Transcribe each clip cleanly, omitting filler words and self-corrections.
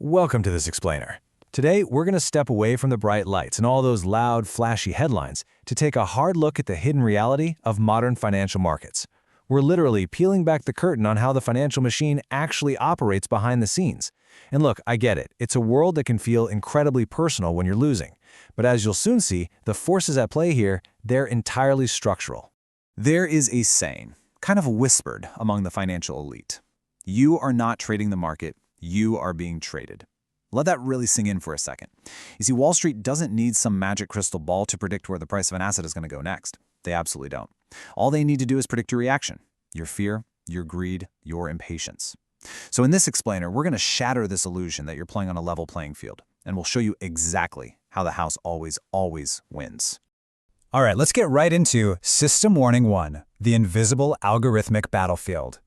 Welcome to this explainer. Today, we're going to step away from the bright lights and all those loud, flashy headlines to take a hard look at the hidden reality of modern financial markets. We're literally peeling back the curtain on how the financial machine actually operates behind the scenes. And look, I get it. It's a world that can feel incredibly personal when you're losing. But as you'll soon see, the forces at play here, they're entirely structural. There is a saying, kind of whispered among the financial elite. You are not trading the market, you are being traded. Let that really sink in for a second. You see, Wall Street doesn't need some magic crystal ball to predict where the price of an asset is going to go next. They absolutely don't. All they need to do is predict your reaction, your fear, your greed, your impatience. So in this explainer, we're going to shatter this illusion that you're playing on a level playing field, and we'll show you exactly how the house always wins. All right, let's get right into System Warning 1, the invisible algorithmic battlefield.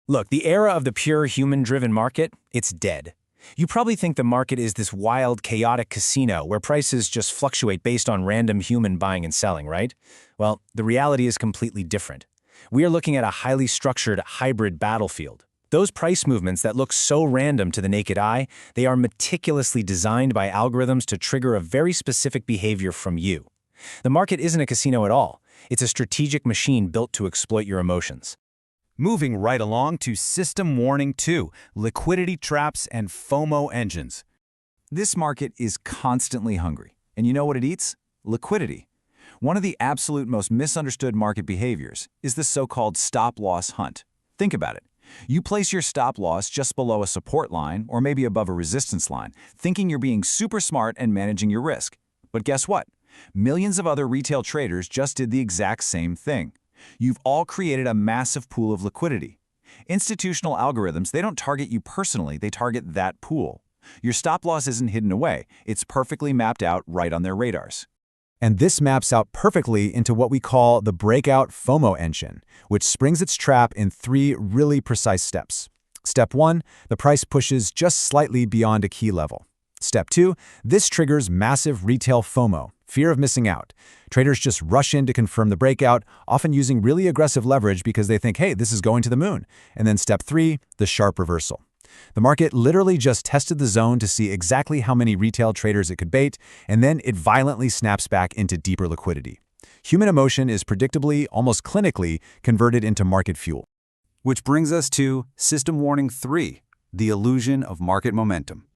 Look, the era of the pure human-driven market, it's dead. You probably think the market is this wild, chaotic casino where prices just fluctuate based on random human buying and selling, right? Well, the reality is completely different. We are looking at a highly structured hybrid battlefield. Those price movements that look so random to the naked eye, they are meticulously designed by algorithms to trigger a very specific behavior from you. The market isn't a casino at all. It's a strategic machine built to exploit your emotions. Moving right along to System Warning 2, liquidity traps and FOMO engines. This market is constantly hungry. And you know what it eats? Liquidity. One of the absolute most misunderstood market behaviors is the so-called stop-loss hunt. Think about it. You place your stop-loss just below a support line or maybe above a resistance line, thinking you're being super smart and managing your risk. But guess what? Millions of other retail traders just did the exact same thing. You've all created a massive pool of liquidity. Institutional algorithms, they don't target you personally, they target that pool. Your stop-loss isn't hidden away. It's perfectly mapped out right on their radars. And this maps out perfectly into what we call the breakout FOMO engine, which springs its trap in 3 really precise steps. Step 1, the price pushes just slightly beyond a key level. Step 2, this triggers massive retail FOMO, fear of missing out. Traders just rush in to confirm the breakout, often using really aggressive leverage because they think, hey, this is going to the moon. And then step 3, the sharp reversal. The market literally just tested the zone to see exactly how many retail traders it could bait, and then it violently snaps back into deeper liquidity. Human emotion is predictably, almost clinically, converted into market fuel. Which brings us to System Warning 3, the illusion of market momentum.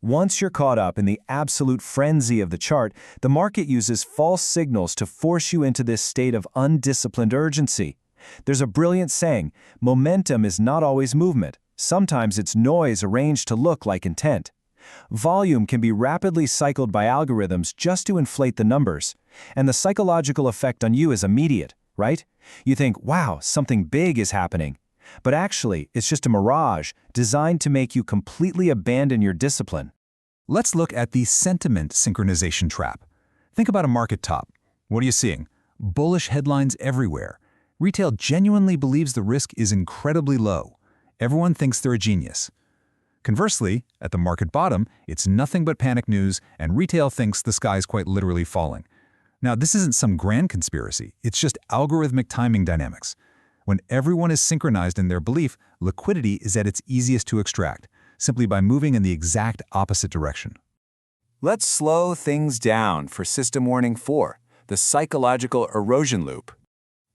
Once you're caught up in the absolute frenzy of the chart, the market uses false signals to force you into this state of undisciplined urgency. There's a brilliant saying, momentum is not always movement. Sometimes it's noise arranged to look like intent. Volume can be rapidly cycled by algorithms just to inflate the numbers. And the psychological effect on you is immediate, right? You think, wow, something big is happening. But actually, it's just a mirage designed to make you completely abandon your discipline. Let's look at the sentiment synchronization trap. Think about a market top. What are you seeing? Bullish headlines everywhere. Retail genuinely believes the risk is incredibly low. Everyone thinks they're a genius. Conversely, at the market bottom, it's nothing but panic news, and retail thinks the sky is quite literally falling. Now, this isn't some grand conspiracy. It's just algorithmic timing dynamics. When everyone is synchronized in their belief, liquidity is at its easiest to extract, simply by moving in the exact opposite direction. Let's slow things down for System Warning 4, the psychological erosion loop.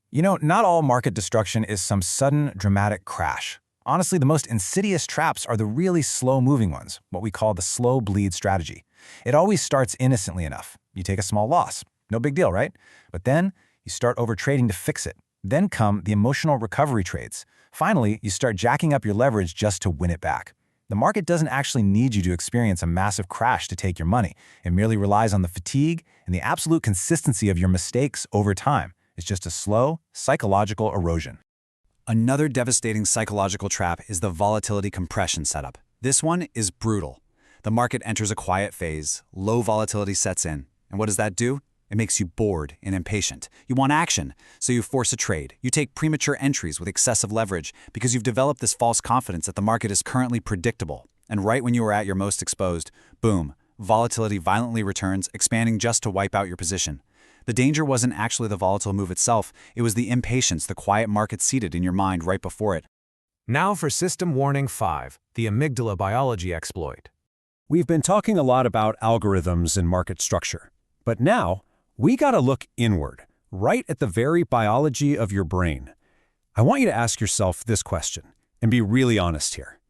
You know, not all market destruction is some sudden, dramatic crash. Honestly, the most insidious traps are the really slow-moving ones, what we call the slow bleed strategy. It always starts innocently enough. You take a small loss. No big deal, right? But then you start overtrading to fix it. Then come the emotional recovery trades. Finally, you start jacking up your leverage just to win it back. The market doesn't actually need you to experience a massive crash to take your money. It merely relies on the fatigue and the absolute consistency of your mistakes over time. It's just a slow, psychological erosion. Another devastating psychological trap is the volatility compression setup. This one is brutal. The market enters a quiet phase, low volatility sets in. And what does that do? It makes you bored and impatient. You want action, so you force a trade. You take premature entries with excessive leverage because you've developed this false confidence that the market is currently predictable. And right when you are at your most exposed, boom, volatility violently returns, expanding just to wipe out your position. The danger wasn't actually the volatile move itself, it was the impatience the quiet market seeded in your mind right before it. Now for System Warning 5, the amygdala biology exploit. We've been talking a lot about algorithms and market structure, but now we gotta look inward, right at the very biology of your brain. I want you to ask yourself this question, and be really honest here.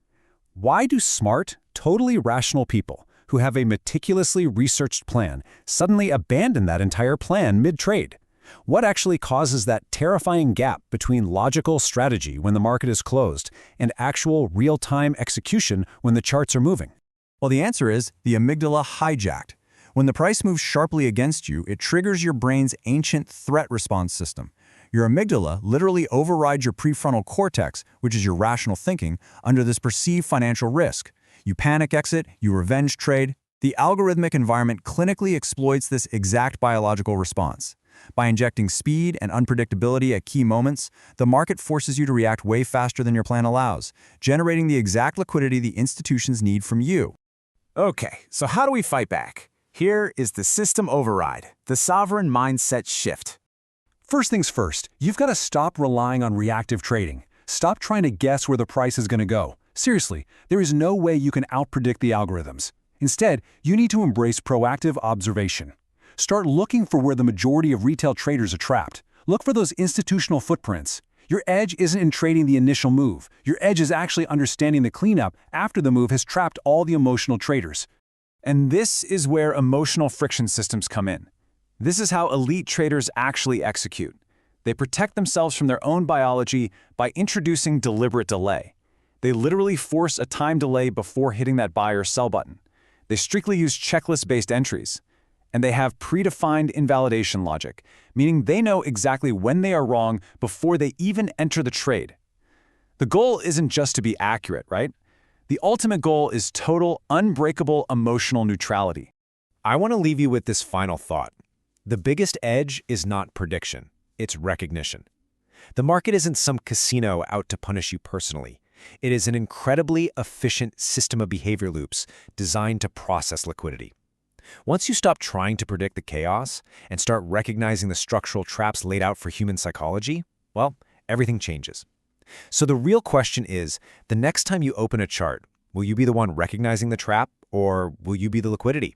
Why do smart, totally rational people who have a meticulously researched plan suddenly abandon that entire plan mid-trade? What actually causes that terrifying gap between logical strategy when the market is closed and actual real-time execution when the charts are moving? Well, the answer is the amygdala hijacked. When the price moves sharply against you, it triggers your brain's ancient threat response system. Your amygdala literally overrides your prefrontal cortex, which is your rational thinking, under this perceived financial risk. You panic exit, you revenge trade. The algorithmic environment clinically exploits this exact biological response. By injecting speed and unpredictability at key moments, the market forces you to react way faster than your plan allows, generating the exact liquidity the institutions need from you. Okay, so how do we fight back? Here is the system override, the sovereign mindset shift. First things first, you've got to stop relying on reactive trading. Stop trying to guess where the price is going to go. Seriously, there is no way you can outpredict the algorithms. Instead, you need to embrace proactive observation. Start looking for where the majority of retail traders are trapped. Look for those institutional footprints. Your edge isn't in trading the initial move. Your edge is actually understanding the cleanup after the move has trapped all the emotional traders. And this is where emotional friction systems come in. This is how elite traders actually execute. They protect themselves from their own biology by introducing deliberate delay. They literally force a time delay before hitting that buy or sell button. They strictly use checklist-based entries. And they have predefined invalidation logic, meaning they know exactly when they are wrong before they even enter the trade. The goal isn't just to be accurate, right? The ultimate goal is total, unbreakable emotional neutrality. I want to leave you with this final thought. The biggest edge is not prediction, it's recognition. The market isn't some casino out to punish you personally. It is an incredibly efficient system of behavior loops designed to process liquidity. Once you stop trying to predict the chaos and start recognizing the structural traps laid out for human psychology, well, everything changes. So the real question is, the next time you open a chart, will you be the one recognizing the trap, or will you be the liquidity?